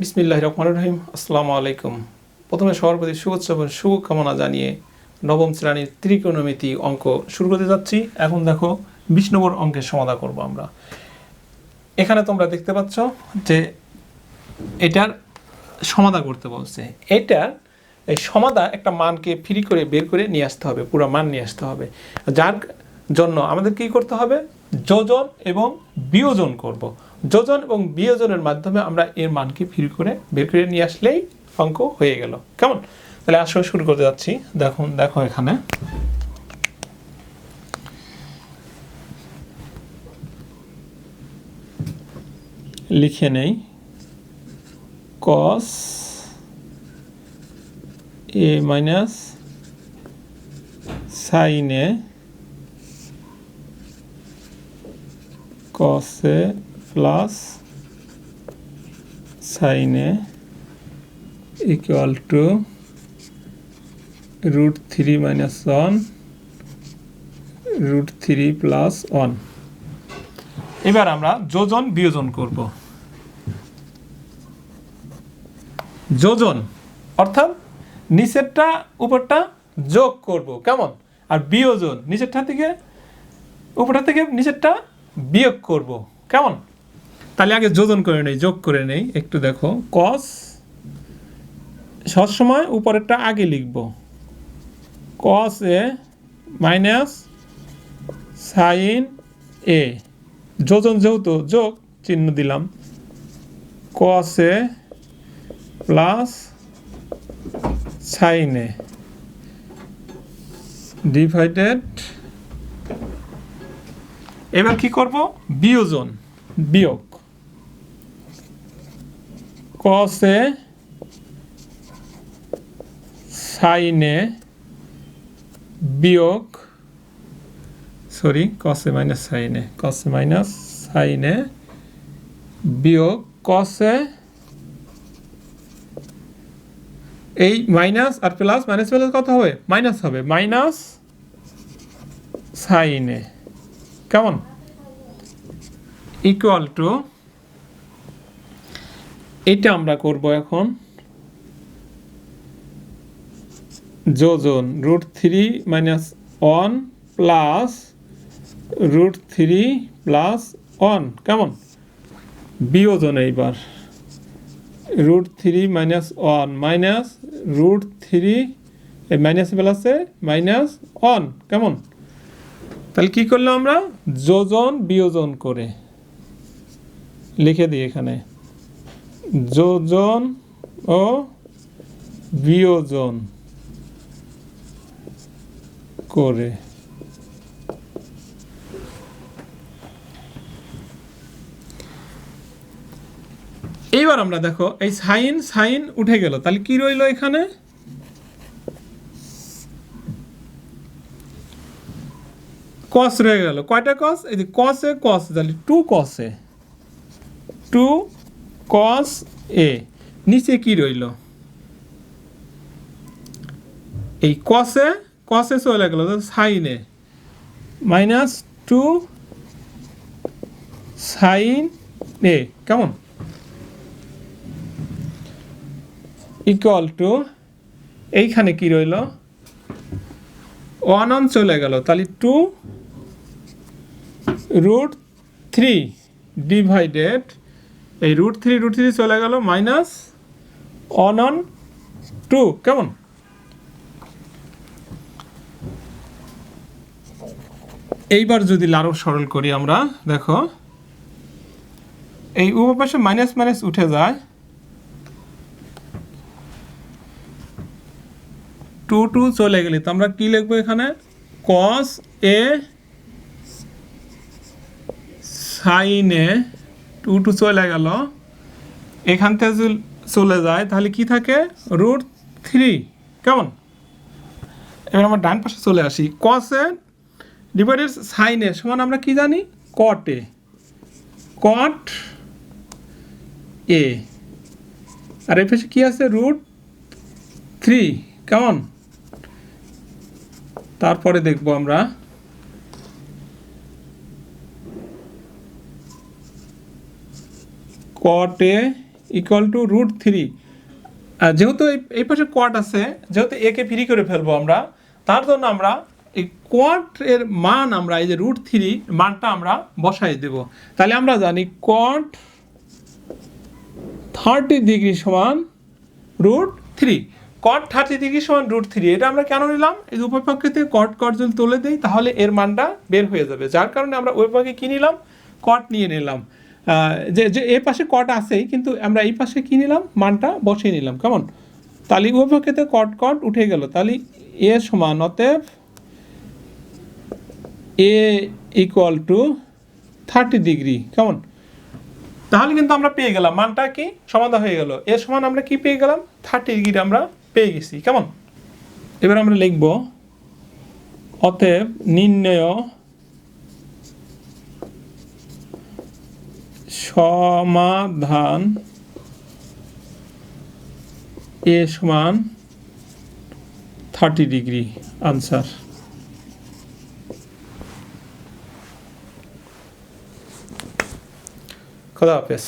বিসমিল্লাহির রহমানির রহিম। আসসালামু আলাইকুম। প্রথমে সবার প্রতি শুভেচ্ছা এবং শুভকামনা জানিয়ে নবম শ্রেণীর ত্রিকোণমিতি অঙ্ক শুরু করতে যাচ্ছি। এখন দেখো 20 নম্বর অঙ্কের সমাধান করব আমরা। এখানে তোমরা দেখতে পাচ্ছ যে এটার সমাধান করতে বলছে। এটার এই সমাধান একটা মানকে ফ্রি করে বের করে নিয়ে আসতে হবে, পুরো মান নিয়ে আসতে হবে। যার জন্য আমাদের কি করতে হবে? যোজন এবং বিয়োজন করব। যোজন এবং বিয়োজনের মাধ্যমে আমরা এর মানকে ফ্রি করে বের করে নিয়ে আসলেই অঙ্ক হয়ে গেল। কেমন? তাহলে আসলে শুরু করতে যাচ্ছি। দেখো এখানে লিখে নেই cos a minus sin a cos a plus sin a equal to root 3 minus 1 root 3 plus 1। এবার আমরা যোজন বিয়োজন করব। যোজন অর্থাৎ নিচেরটা উপরটা যোগ করব, কেমন? আর বিয়োজন নিচেরটা থেকে উপরটা থেকে নিচেরটা বিয়োগ করব, কেমন? তাহলে আগে যোজন করে নেই, যোগ করে নেই। একটু দেখো, cos সবসময় উপরেরটা আগে লিখব, cos a minus sin a, যোজন যেহেতু যোগ চিহ্ন দিলাম, cos a plus sin a divided. এবার কি করব? বিয়োজন, বিয়োগ, cos a sin a বিয়োগ cos a minus sin a, cos a minus sin a বিয়োগ cos a, এই মাইনাস আর প্লাস, মাইনাস প্লাস কত হবে? মাইনাস হবে, মাইনাস sin a, কেমন? ইকুয়াল টু, এটা আমরা করব এখন যোজন root 3 minus 1 plus root 3 plus 1, কেমন? বিয়োজন এইবার রুট 3 মাইনাস 1 মাইনাস রুট 3, এই মাইনাস প্লাসে মাইনাস 1, কেমন? তাহলে কি করলাম আমরা? যোজন বিয়োজন করে লিখে দিই এখানে, যোজন ও বিয়োজন করে। এইবার আমরা দেখো এই সাইন উঠে গেল, তাহলে কি রইল এখানে? cos রয়ে গেল। কয়টা cos? এই যে cos a, cos, তাহলে 2 cos a, 2 cos a। নিচে কি রইল? এই cos a চলে গেল, sin a minus 2 sin a, কেমন? ইকুয়াল টু, এইখানে কি রইল? 1 চলে গেল, তাহলে 2 রুট 3 ডিভাইডেড, এই রুট 3 চলে গেল, মাইনাস 1 2, কেমন? এইবার যদি আরো সরল করি আমরা, দেখো এই উভয় পাশে মাইনাস মাইনাস উঠে যায়, 2 চলে গেলে তো আমরা কি লিখবো এখানে? cos a sin a, 2 চলে গেল, এখান থেকে চলে যায়, তাহলে কি থাকে? রুট 3, কেমন? এবার আমরা ডান পাশে চলে আসি, cos a divided sin a সমান আমরা কি জানি? cot a, cot a, আর এই পাশে কি আছে? রুট 3, কেমন? তারপরে দেখবো আমরা cot a ইকুয়াল টু √3। যেহেতু এই পাশে কোয়াট আছে, যেহেতু একে ফ্রি করে ফেলবো আমরা, তার জন্য আমরা এই কোয়াট এর মান আমরা এই যে √3 মানটা আমরা বসাই দেব। তাহলে আমরা জানি কোয়াট 30 ডিগ্রি সমান √3। কট 30 ডিগ্রি সমান √3, এটা আমরা কেন নিলাম? এই উভয় পক্ষে থেকে কট কট যদি তুলে দিই তাহলে এর মানটা বের হয়ে যাবে, যার কারণে আমরা ওই পক্ষে কি নিলাম? কট নিয়ে নিলাম। যে এই পাশে কট আছেই, কিন্তু আমরা এই পাশে কি নিলাম? মানটা বসিয়ে নিলাম। কেমন? তাহলে উভয় পক্ষে থেকে কট কট উঠে গেল, তাহলে এ সমান, অতএব এ ইকুয়াল টু 30 ডিগ্রি। কেমন? তাহলে কিন্তু আমরা পেয়ে গেলাম মানটা কি সমাধান হয়ে গেল। এর সমান আমরা কি পেয়ে গেলাম? 30 ডিগ্রি আমরা পেয়ে গেছি। কেমন? এবার আমরা লিখব অতএব নির্ণয় সমাধান এ সমান 30 ডিগ্রি। আনসার। খোদা হাফেজ।